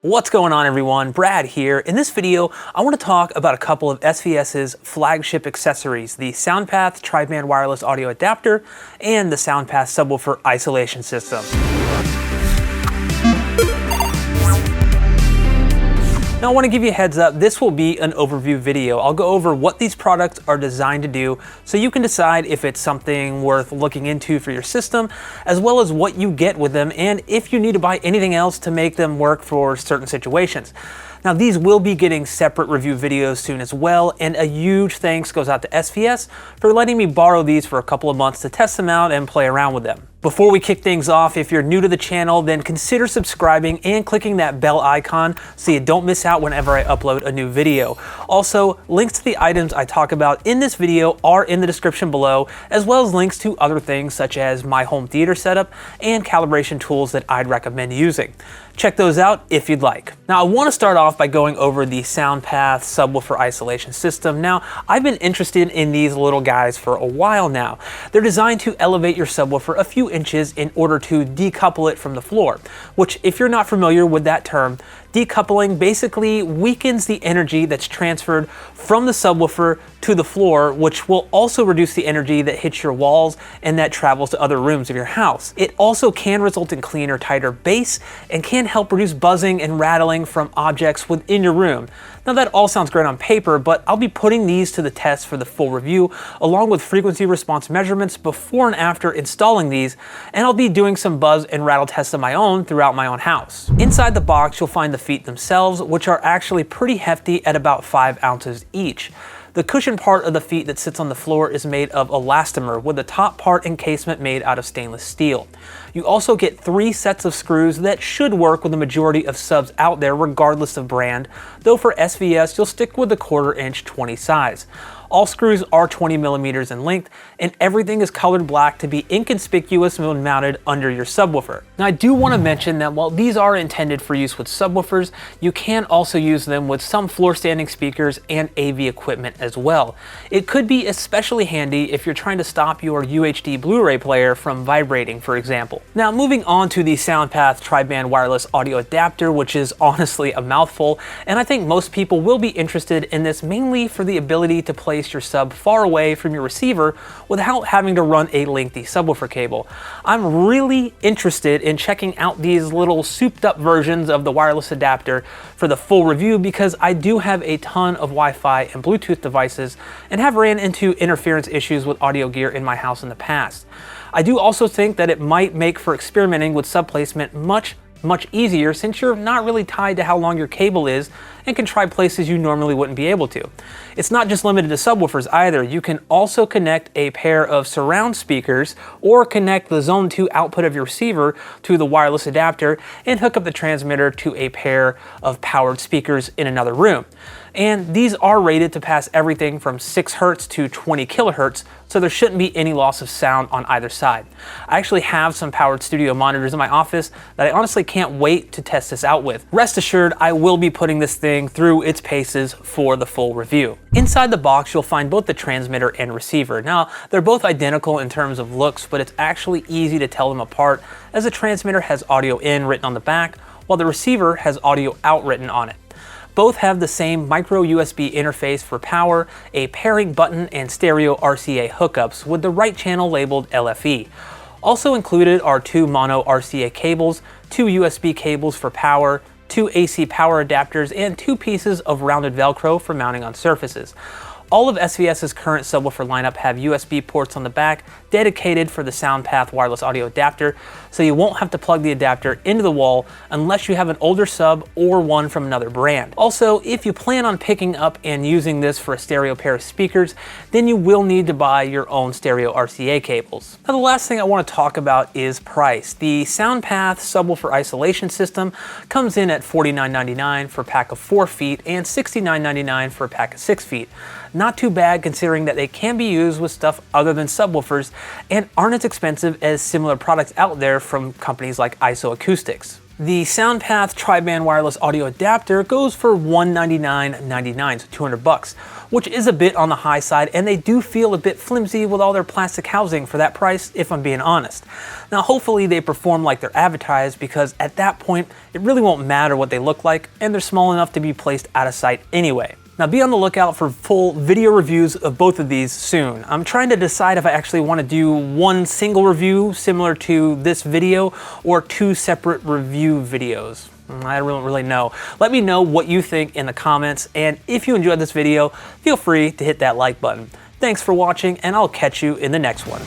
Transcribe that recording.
What's going on, everyone? Brad here. In this video, I want to talk about a couple of SVS's flagship accessories, the SoundPath tri-band wireless audio adapter and the SoundPath subwoofer isolation system. Now I want to give you a heads up, this will be an overview video. I'll go over what these products are designed to do so you can decide if it's something worth looking into for your system, as well as what you get with them and if you need to buy anything else to make them work for certain situations. Now these will be getting separate review videos soon as well, and a huge thanks goes out to SVS for letting me borrow these for a couple of months to test them out and play around with them. Before we kick things off, if you're new to the channel, then consider subscribing and clicking that bell icon so you don't miss out whenever I upload a new video. Also, links to the items I talk about in this video are in the description below, as well as links to other things such as my home theater setup and calibration tools that I'd recommend using. Check those out if you'd like. Now I want to start off by going over the SoundPath subwoofer isolation system. Now I've been interested in these little guys for a while now. They're designed to elevate your subwoofer a few inches in order to decouple it from the floor, which, if you're not familiar with that term, decoupling basically weakens the energy that's transferred from the subwoofer to the floor, which will also reduce the energy that hits your walls and that travels to other rooms of your house. It also can result in cleaner, tighter bass and can help reduce buzzing and rattling from objects within your room. Now that all sounds great on paper, but I'll be putting these to the test for the full review, along with frequency response measurements before and after installing these, and I'll be doing some buzz and rattle tests of my own throughout my own house. Inside the box, you'll find the feet themselves, which are actually pretty hefty at about 5 ounces each. The cushion part of the feet that sits on the floor is made of elastomer, with the top part encasement made out of stainless steel. You also get 3 sets of screws that should work with the majority of subs out there regardless of brand, though for SVS you'll stick with the 1/4 inch 20 size. All screws are 20 millimeters in length, and everything is colored black to be inconspicuous when mounted under your subwoofer. Now I do want to mention that while these are intended for use with subwoofers, you can also use them with some floor standing speakers and AV equipment as well. It could be especially handy if you're trying to stop your UHD Blu-ray player from vibrating, for example. Now moving on to the SoundPath tri-band wireless audio adapter, which is honestly a mouthful, and I think most people will be interested in this mainly for the ability to place your sub far away from your receiver without having to run a lengthy subwoofer cable. I'm really interested in checking out these little souped up versions of the wireless adapter for the full review because I do have a ton of Wi-Fi and Bluetooth devices and have ran into interference issues with audio gear in my house in the past. I do also think that it might make for experimenting with sub placement much easier since you're not really tied to how long your cable is and can try places you normally wouldn't be able to. It's not just limited to subwoofers either. You can also connect a pair of surround speakers or connect the Zone 2 output of your receiver to the wireless adapter and hook up the transmitter to a pair of powered speakers in another room. And these are rated to pass everything from 6 Hz to 20 kHz, so there shouldn't be any loss of sound on either side. I actually have some powered studio monitors in my office that I honestly can't wait to test this out with. Rest assured, I will be putting this thing through its paces for the full review. Inside the box, you'll find both the transmitter and receiver. Now, they're both identical in terms of looks, but it's actually easy to tell them apart as the transmitter has audio in written on the back, while the receiver has audio out written on it. Both have the same micro USB interface for power, a pairing button, and stereo RCA hookups with the right channel labeled LFE. Also included are 2 mono RCA cables, 2 USB cables for power, 2 AC power adapters, and 2 pieces of rounded Velcro for mounting on surfaces. All of SVS's current subwoofer lineup have USB ports on the back dedicated for the SoundPath wireless audio adapter, so you won't have to plug the adapter into the wall unless you have an older sub or one from another brand. Also, if you plan on picking up and using this for a stereo pair of speakers, then you will need to buy your own stereo RCA cables. Now the last thing I want to talk about is price. The SoundPath subwoofer isolation system comes in at $49.99 for a pack of 4 feet and $69.99 for a pack of 6 feet. Not too bad considering that they can be used with stuff other than subwoofers and aren't as expensive as similar products out there from companies like ISO Acoustics. The SoundPath tri-band wireless audio adapter goes for $199.99, so $200, which is a bit on the high side, and they do feel a bit flimsy with all their plastic housing for that price, if I'm being honest. Now, hopefully they perform like they're advertised, because at that point, it really won't matter what they look like, and they're small enough to be placed out of sight anyway. Now, be on the lookout for full video reviews of both of these soon. I'm trying to decide if I actually want to do one single review similar to this video or two separate review videos. I don't really know. Let me know what you think in the comments, and if you enjoyed this video, feel free to hit that like button. Thanks for watching, and I'll catch you in the next one.